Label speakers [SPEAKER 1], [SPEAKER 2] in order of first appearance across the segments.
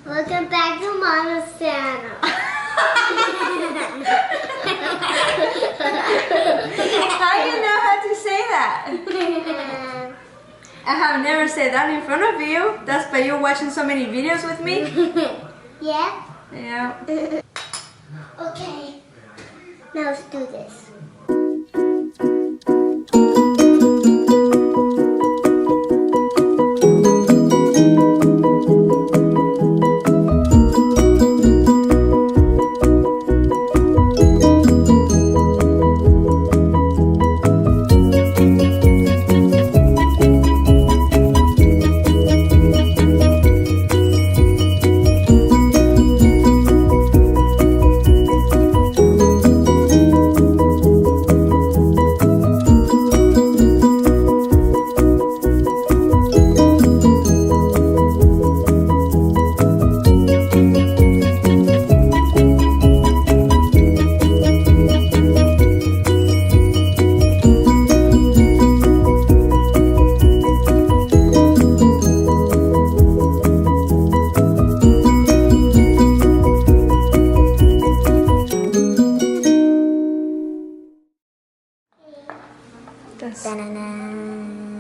[SPEAKER 1] Welcome back to Mama's channel.
[SPEAKER 2] How do you know how to say that? I have never said that in front of you. That's why you're watching so many videos with me.
[SPEAKER 1] Yeah?
[SPEAKER 2] Yeah.
[SPEAKER 1] Okay. Now let's do this.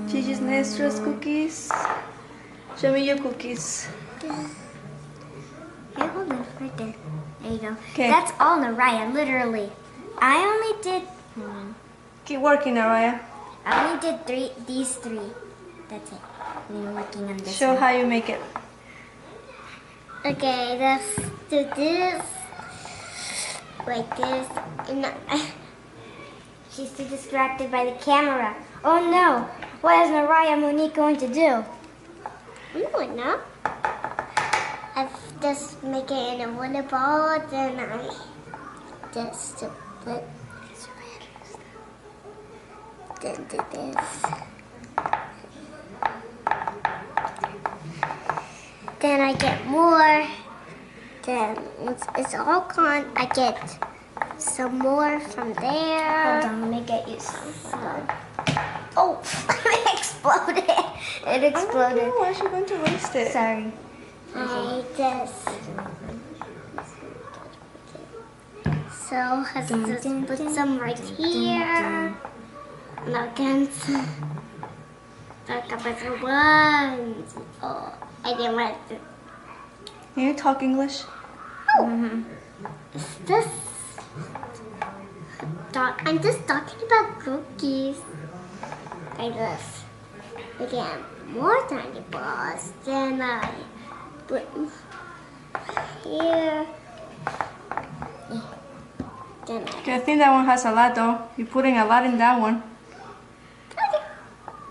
[SPEAKER 2] Gigi's Nestro's cookies. Show me your cookies.
[SPEAKER 1] Here, hold on, right there. There you go.
[SPEAKER 2] Okay.
[SPEAKER 1] That's all Naraya, literally. I only did.
[SPEAKER 2] Keep working, Araya.
[SPEAKER 1] I only did these three. That's it. I'm working on this.
[SPEAKER 2] Show
[SPEAKER 1] one.
[SPEAKER 2] how you make it.
[SPEAKER 1] Okay, let's do this. Like this. And she's too distracted by the camera. Oh no! What is Naraya Monique going to do? I don't know. I just make it in a wooden ball, then I just put then do this. Then I get more. Then once it's all gone, I get some more from there. Hold on, let me get you some. Oh, it exploded. It exploded.
[SPEAKER 2] Oh, why is she going to waste it?
[SPEAKER 1] Sorry. Okay, this. So let's just put some right here. And again, a couple of ones. Oh, I didn't want to.
[SPEAKER 2] Can you talk English?
[SPEAKER 1] Oh, is this? I'm just talking about cookies. Like this. Again, more tiny balls. Then I put here. Then
[SPEAKER 2] Okay, I think that one has a lot though. You're putting a lot in that one.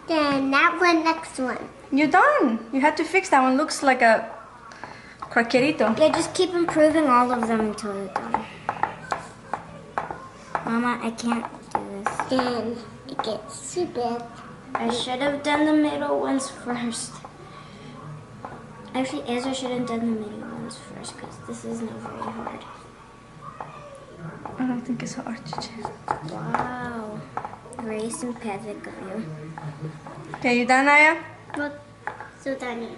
[SPEAKER 1] Then that one, next one.
[SPEAKER 2] You're done. You had to fix that one. Looks like a croquerito.
[SPEAKER 1] Yeah, just keep improving all of them until you're done. Mama, I can't do this. Then it gets too big. I should have done the middle ones first. Actually, Ezra should have done the middle ones first because this is not very hard.
[SPEAKER 2] I don't think it's hard, Gigi.
[SPEAKER 1] Wow. Very sympathetic of you.
[SPEAKER 2] Okay, you done, Aya?
[SPEAKER 1] Look, so tiny.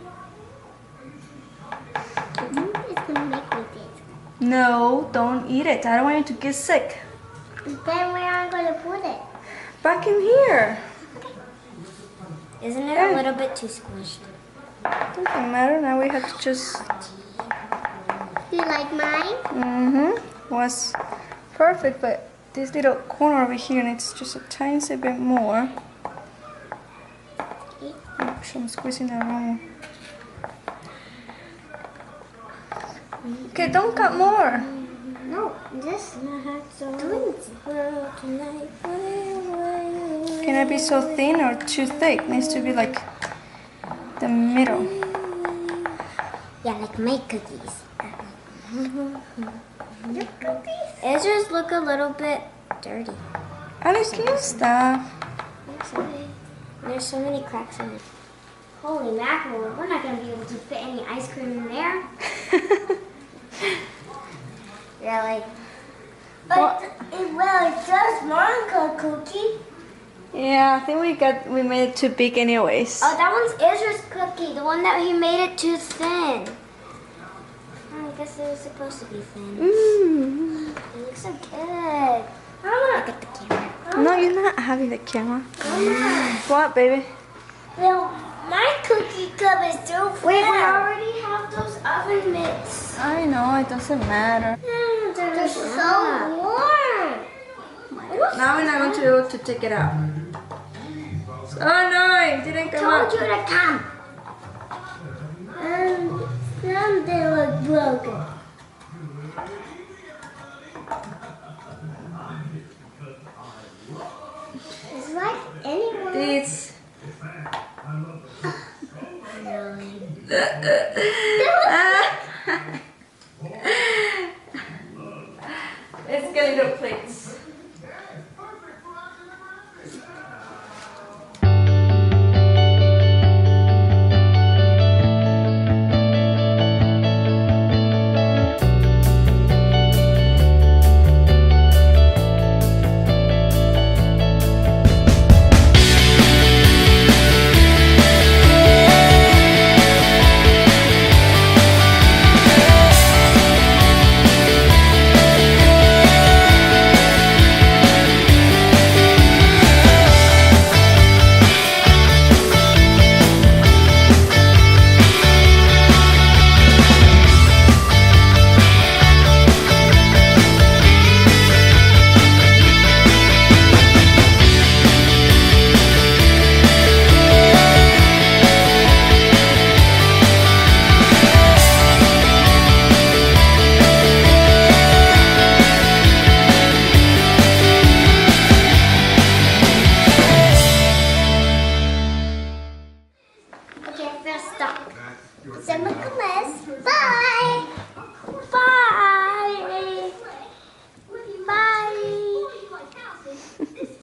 [SPEAKER 1] It's gonna make me this.
[SPEAKER 2] No, don't eat it. I don't want you to get sick.
[SPEAKER 1] Then where am I gonna put it?
[SPEAKER 2] Back in here.
[SPEAKER 1] Isn't it a little bit too squished?
[SPEAKER 2] Doesn't matter. Now we have to just.
[SPEAKER 1] Do you like mine?
[SPEAKER 2] Was perfect, but this little corner over here needs just a tiny bit more. Oops, I'm squeezing that wrong. Okay, don't cut more.
[SPEAKER 1] No, just doing it.
[SPEAKER 2] Can it be so thin or too thick? Needs to be like the middle.
[SPEAKER 1] Yeah, like my cookies. Your cookies? Ezra's look a little bit dirty.
[SPEAKER 2] Alice, stop.
[SPEAKER 1] There's so many cracks in it. Holy mackerel, we're not going to be able to fit any ice cream in there. Really? But it does Monica cookie.
[SPEAKER 2] Yeah, I think we made it too big anyways.
[SPEAKER 1] Oh, that one's Ezra's cookie, the one that he made it too thin. guess it was supposed to be thin.
[SPEAKER 2] Mm.
[SPEAKER 1] It looks so good. Look at the camera.
[SPEAKER 2] No, you're not having the camera.
[SPEAKER 1] Mama.
[SPEAKER 2] What, baby?
[SPEAKER 1] Well, my cookie cup is so full. Wait, we already have those oven mitts.
[SPEAKER 2] I know, it doesn't matter.
[SPEAKER 1] They're so warm.
[SPEAKER 2] Now we're not going to be able to take it out. Oh no, it didn't come out.
[SPEAKER 1] Told you to come. Some they look broken. It's like anyone.
[SPEAKER 2] It's let's get little plates.
[SPEAKER 1] Okay, first stop. So look at this.